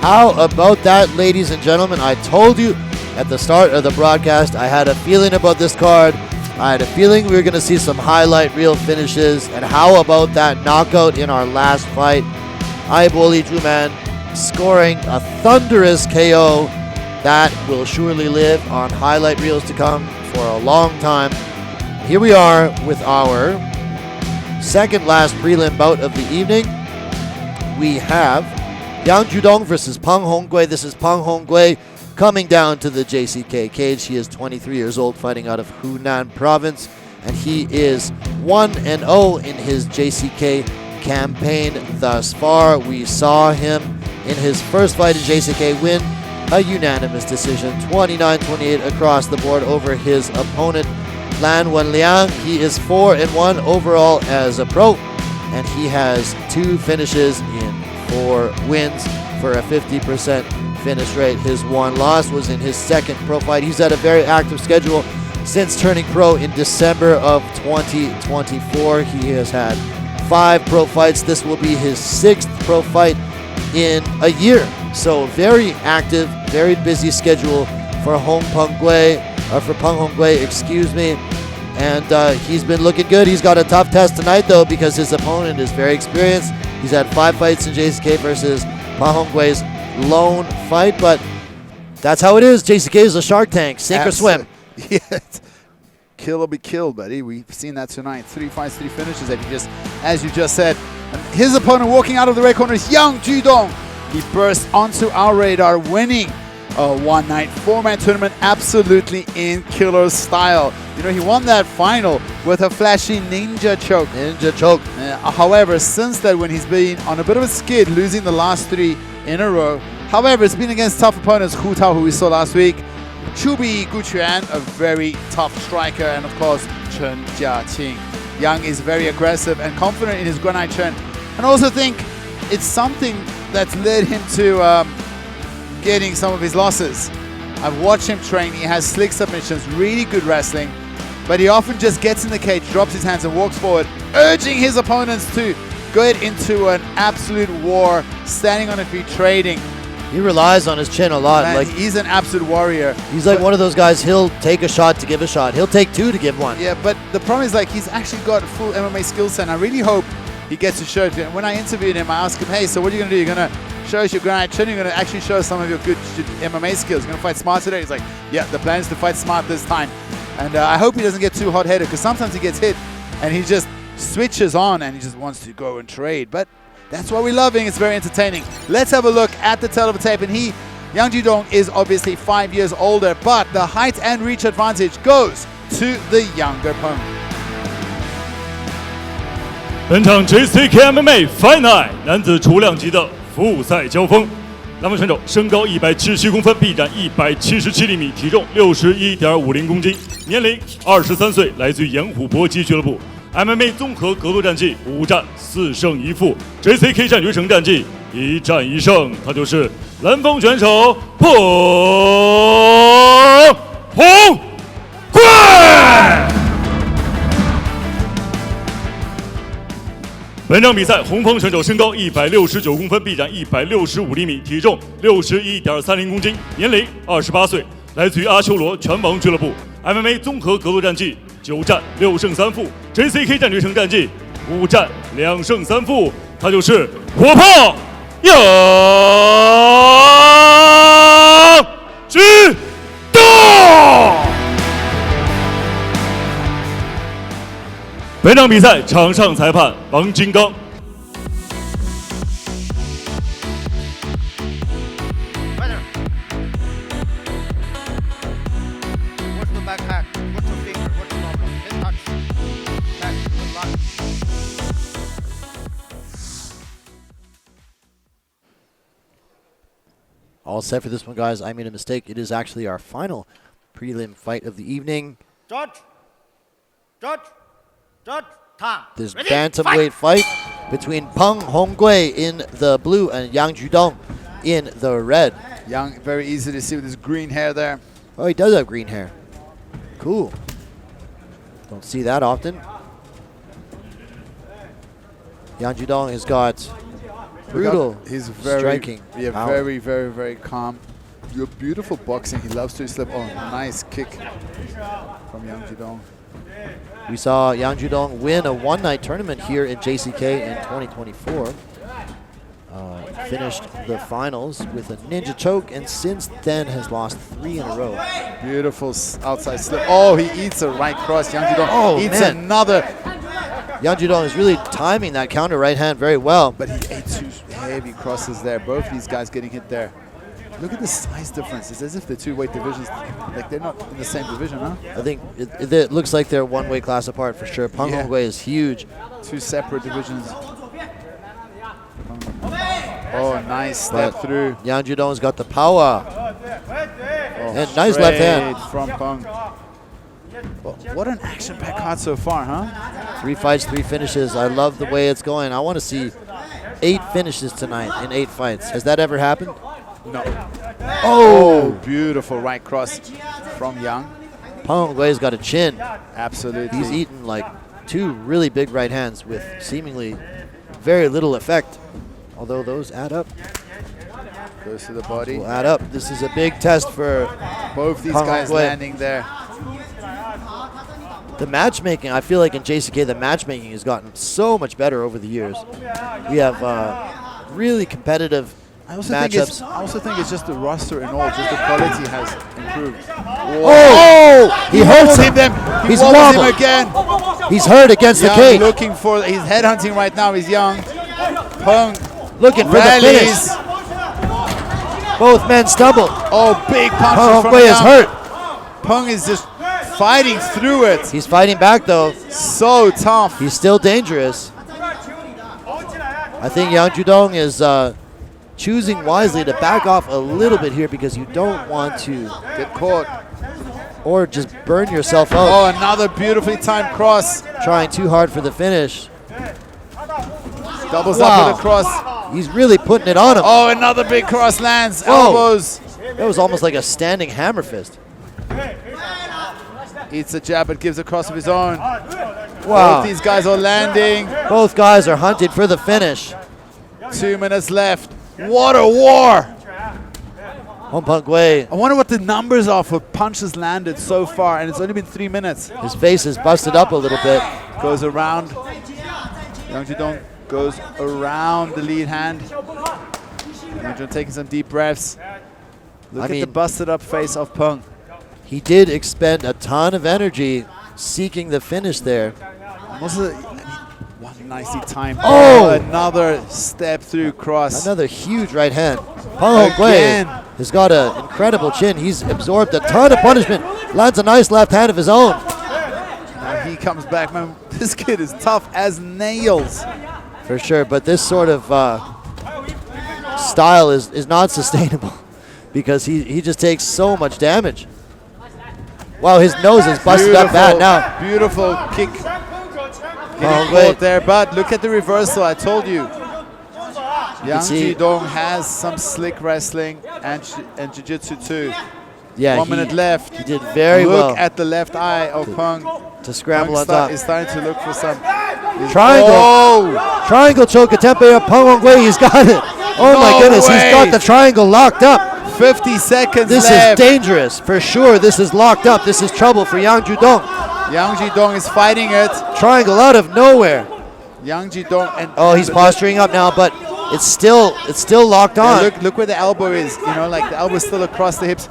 How about that, ladies and gentlemen? I told you at the start of the broadcast, I had a feeling about this card. I had a feeling we were going to see some highlight reel finishes. And how about that knockout in our last fight? Aiboli Juman scoring a thunderous KO that will surely live on highlight reels to come for a long time. Here we are with our second last prelim bout of the evening. We have Judong versus Peng Honggui. This is Peng Honggui coming down to the JCK cage. He is 23 years old, fighting out of Hunan province, and he is 1-0 in his JCK campaign thus far. We saw him in his first fight in JCK win a unanimous decision, 29-28 across the board over his opponent, Lan Wenliang. He is 4-1 overall as a pro, and he has 2 finishes in 4 wins for a 50% finish rate. His one loss was in his second pro fight. He's had a very active schedule since turning pro in December of 2024. He has had 5 pro fights. This will be his 6th pro fight in a year. So very active, very busy schedule for Peng Honggui, excuse me. And he's been looking good. He's got a tough test tonight, though, because his opponent is very experienced. He's had 5 fights in JCK versus Peng Honggui's lone fight, but that's how it is. JCK is a shark tank, sink or swim. Yeah, kill or be killed, buddy. We've seen that tonight. 3 fights, 3 finishes, as you just said. And his opponent walking out of the red corner is young Judong. He burst onto our radar, winning a one-night 4-man tournament absolutely in killer style. You know, he won that final with a flashy ninja choke. However, since then, when he's been on a bit of a skid, losing the last 3 in a row. However, it's been against tough opponents, Hu Tao, who we saw last week, Chubi Guquan, a very tough striker, and of course, Chen Jiaqing. Yang is very aggressive and confident in his Granite Chen. And I also think it's something that's led him to getting some of his losses. I've watched him train. He has slick submissions, really good wrestling, but he often just gets in the cage, drops his hands and walks forward, urging his opponents to get into an absolute war, standing on his feet, trading. He relies on his chin a lot. Man, like he's an absolute warrior. He's like one of those guys, he'll take a shot to give a shot. He'll take 2 to give 1. Yeah, but the problem is, like, he's actually got a full MMA skill set, and I really hope he gets to show it. When I interviewed him, I asked him, hey, so what are you going to do? You're going to show us your Granite Chin? You're going to actually show us some of your good MMA skills? You're going to fight smart today? He's like, yeah, the plan is to fight smart this time. And I hope he doesn't get too hot-headed, because sometimes he gets hit and he just switches on and he just wants to go and trade. But that's why we're loving. It's very entertaining. Let's have a look at the tail of the tape. And Yang Judong is obviously 5 years older, but the height and reach advantage goes to the younger Peng. 本场 JCK MMA Fight Night 男子重量级的复赛交锋，男方选手身高177公分，臂展177厘米，体重61.50公斤，年龄23岁，来自于盐湖搏击俱乐部。MMA 综合格斗战绩5战4胜1负 ，JCK 战决胜战绩1战1胜，他就是蓝方选手彭洪贵。本场比赛，红方选手身高169公分，臂展165厘米，体重61.30公斤，年龄28岁，来自于阿修罗拳王俱乐部。MMA 综合格斗战绩9战6胜3负 ，JCK 战决胜战绩5战2胜3负，他就是火炮杨举动。本场比赛场上裁判王金刚。All set for this one, guys. I made a mistake. It is actually our final prelim fight of the evening. This bantamweight fight between Peng Honggui in the blue and Yang Judong in the red. Yang, very easy to see with his green hair there. Oh, he does have green hair. Cool. Don't see that often. Yang Judong has got Brutal. He's very striking. Yeah, power. very, very, very calm. Your beautiful boxing. He loves to slip. Oh, nice kick from Yang Judong. We saw Yang Judong win a one-night tournament here in JCK in 2024. Finished the finals with a ninja choke, and since then has lost 3 in a row. Beautiful outside slip. Oh, he eats a right cross. Yang Judong eats another. Yang Judong is really timing that counter right hand very well. But he ate 2 heavy crosses there. Both these guys getting hit there. Look at the size difference. It's as if the 2 weight divisions, like they're not in the same division, huh? I think it looks like they're one weight class apart for sure. Peng Honggui is huge. 2 separate divisions. Oh, nice step through. Yang Judong's got the power. And nice left hand. From Peng. Well, what an action-packed card so far, huh? 3 fights, 3 finishes. I love the way it's going. I want to see 8 finishes tonight in 8 fights. Has that ever happened? No. Oh, beautiful right cross from Yang. Peng Honggui's got a chin. Absolutely. He's eaten like 2 really big right hands with seemingly very little effect. Although those add up. Goes to the body. Will add up. This is a big test for both these Peng guys Honggui. landing there. The matchmaking, I feel like in JCK, the matchmaking has gotten so much better over the years. We have really competitive matchups. I also think it's just the roster and all, just the quality has improved. Oh! He hurts him. He's wobbles him wobbled. again. He's hurt against the Yang cage. looking for, he's headhunting right now. He's Yang. Peng Looking for the finish. Both men stumble. Oh, big Peng punches from Honggui is Yang. hurt. Peng is just fighting through it. He's fighting back though. So tough. He's still dangerous. I think Yang Judong is choosing wisely to back off a little bit here because you don't want to get caught or just burn yourself out. Oh, another beautifully timed cross. Trying too hard for the finish. Doubles up with a cross. He's really putting it on him. Oh, another big cross lands. Whoa. Elbows. That was almost like a standing hammer fist. Eats a jab but gives a cross of his own. Wow. Both these guys are landing. Both guys are hunted for the finish. 2 minutes left. What a war. Peng Honggui. I wonder what the numbers are for punches landed so far, and it's only been 3 minutes. His face is busted up a little bit. Goes around. Yang Judong goes around the lead hand. Yang Judong taking some deep breaths. Look at the busted up face of Peng. He did expend a ton of energy seeking the finish there. Also, one nicely timed. Oh! Another step through cross. Another huge right hand. Peng Honggui has got an incredible chin. He's absorbed a ton of punishment. Lands a nice left hand of his own. Now he comes back, man. This kid is tough as nails. For sure, but this sort of style is not sustainable because he just takes so much damage. Wow, his nose is busted up bad now. Beautiful kick. Getting caught there, but look at the reversal. I told you. Yang Judong has some slick wrestling and jiu-jitsu too. Yeah, 1 minute left. He did very well. Look at the left eye of Peng. To scramble on top. He's starting to look for some. Triangle. Oh. Triangle choke attempt by Peng Honggui. He's got it. Oh my goodness, he's got the triangle locked up. 50 seconds this left. This is dangerous. For sure, this is locked up. This is trouble for Yang Judong. Yang Judong is fighting it. Triangle out of nowhere. Yang Judong and oh, he's posturing up now, but it's still locked on. Yeah, look where the elbow is. You know, like the elbow is still across the hips.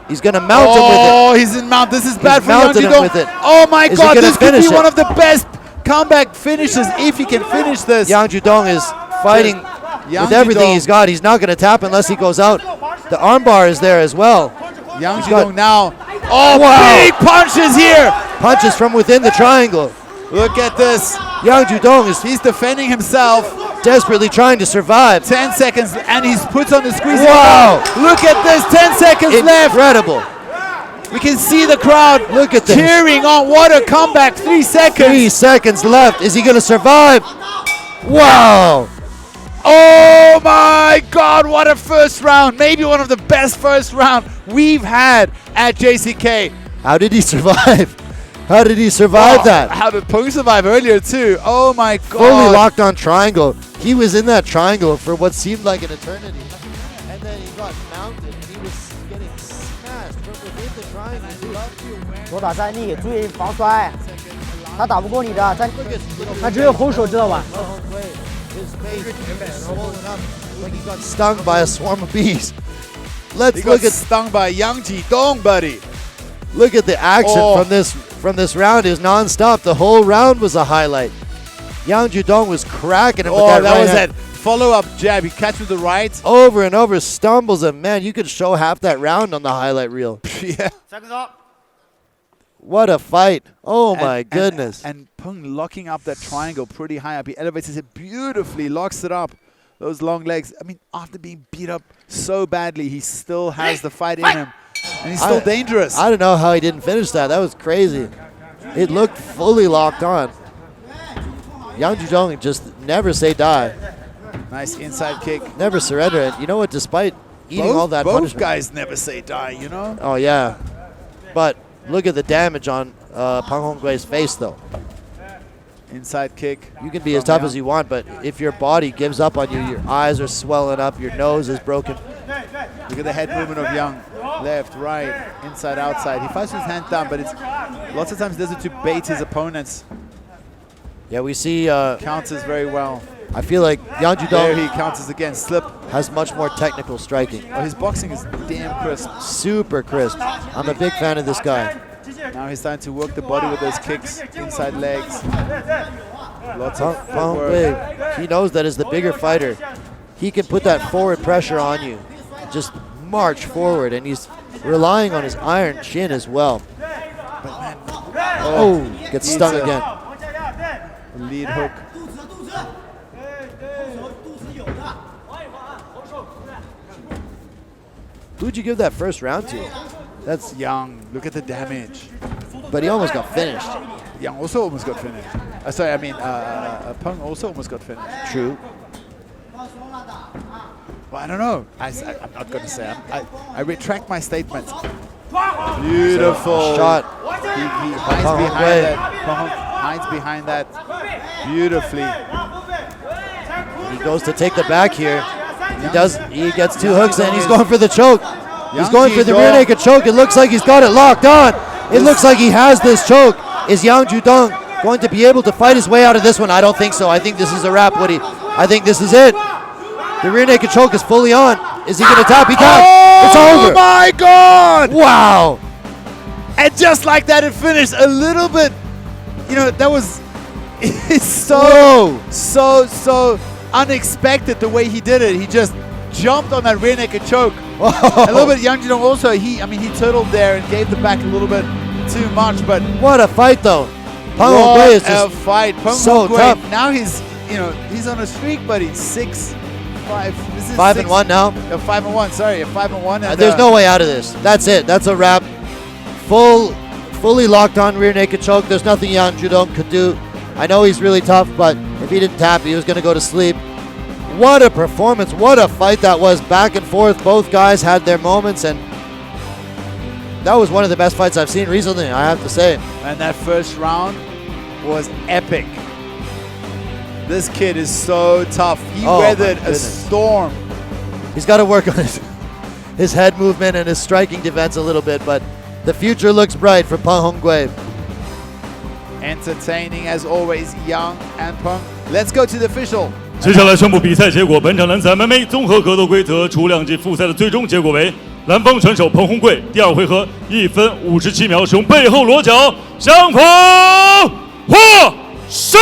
He's gonna mount him with it. Oh, he's in mount. This is bad for Yang Judong. With it. Oh my God, this could be one of the best comeback finishes if he can finish this. Yang Judong is fighting with everything he's got. He's not gonna tap unless he goes out. The armbar is there as well. Yang Judong now. Oh, wow. Big punches here. Punches from within the triangle. Look at this. Yang Judong he's defending himself. Desperately trying to survive. 10 seconds and he's put on the squeeze. Wow. Look at this. 10 seconds left. Incredible. We can see the crowd look at this. Cheering on. What a comeback. 3 seconds. 3 seconds left. Is he going to survive? Wow. Oh my God, what a first round. Maybe one of the best first round we've had at JCK. How did he survive? How did he survive that? How did Peng survive earlier too? Oh my god. Fully locked on triangle. He was in that triangle for what seemed like an eternity. And then he got mounted and he was getting smashed from within the triangle. 左打站立，注意防摔，他打不过你的，他只有空手，知道吧？ His face swollen up like he got stung by a swarm of bees. Let's He look got at stung by Yang Judong, buddy. look at the action Oh. from this round. It was non-stop. The whole round was a highlight. Yang Judong was cracking him with Oh, that that right was hand. that follow-up jab. He catch with the right. Over and over, stumbles, and man, you could show half that round on the highlight reel. Yeah. What a fight. Oh And- my goodness. And Peng locking up that triangle pretty high up. He elevates it beautifully, locks it up. Those long legs. I mean, after being beat up so badly, he still has the fight in him. And he's still dangerous. I don't know how he didn't finish that. That was crazy. It looked fully locked on. Yang Judong just never say die. Nice inside kick. Never surrender. And you know what? Despite eating all that both punishment. guys never say die, you know? Oh, yeah. But look at the damage on Peng Honggui's face, though. Inside kick. You can be as tough as you want, but if your body gives up on you, your eyes are swelling up, your nose is broken. Look at the head movement of Yang. Left, right, inside, outside. He fights with his hand down, but it's lots of times does it to bait his opponents. Yeah, we see, Counters very well. I feel like Yang There Judong he counters again. Slip. has much more technical striking. Oh, his boxing is damn crisp. Super crisp. I'm a big fan of this guy. Now he's starting to work the body with those kicks, inside legs. Lots of Peng footwork. Honggui, he knows that as the bigger fighter, he can put that forward pressure on you. Just march forward, and he's relying on his iron chin as well. Oh, gets stung Needs a- again. Lead hook. Who'd you give that first round to? That's Yang. Look at the damage. But he almost got finished. Yang also almost got finished. Sorry, I mean, Peng also almost got finished. True. Well, I don't know. I'm not going to say. I retract my statement. Beautiful Shot. He hides Peng behind Honggui. that. Peng hides behind that beautifully. He goes to take the back here. He does. He gets two hooks and he's going for the choke. He's going for the rear naked choke. It looks like he's got it locked on. It looks like he has this choke. Is Yang Judong going to be able to fight his way out of this one? I don't think so. I think this is a wrap, Woody. I think this is it. The rear naked choke is fully on. Is he going to tap? He tapped. It's over. Oh my God! Wow. And just like that, it finished a little bit. You know, that was it's so unexpected the way he did it. He just jumped on that rear naked choke. A little bit Yang Judong also. He turtled there and gave the back a little bit too much. But What a fight, though. Peng what Honggui is a just fight! Peng so Honggui, tough. now he's on a streak, but he's 6-5. This is 5-1 now. 5-1. Sorry, 5-1. And, There's no way out of this. That's it. That's a wrap. Fully locked on rear naked choke. There's nothing Yang Judong could do. I know he's really tough, but if he didn't tap, he was going to go to sleep. What a performance. What a fight that was. Back and forth. Both guys had their moments, and that was one of the best fights I've seen recently, I have to say. And that first round was epic. This kid is so tough. He Oh, my weathered a goodness. storm. He's got to work on his head movement and his striking defense a little bit, but the future looks bright for Peng Honggui. Entertaining as always, Yang and Peng. Let's go to the official. 接下来宣布比赛结果。本场男子 MMA 综合格斗规则除两级复赛的最终结果为：蓝方选手彭红贵第二回合1分57秒使用背后裸脚相逢获胜。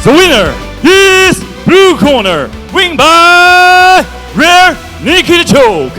The winner is blue corner, win by rear naked choke.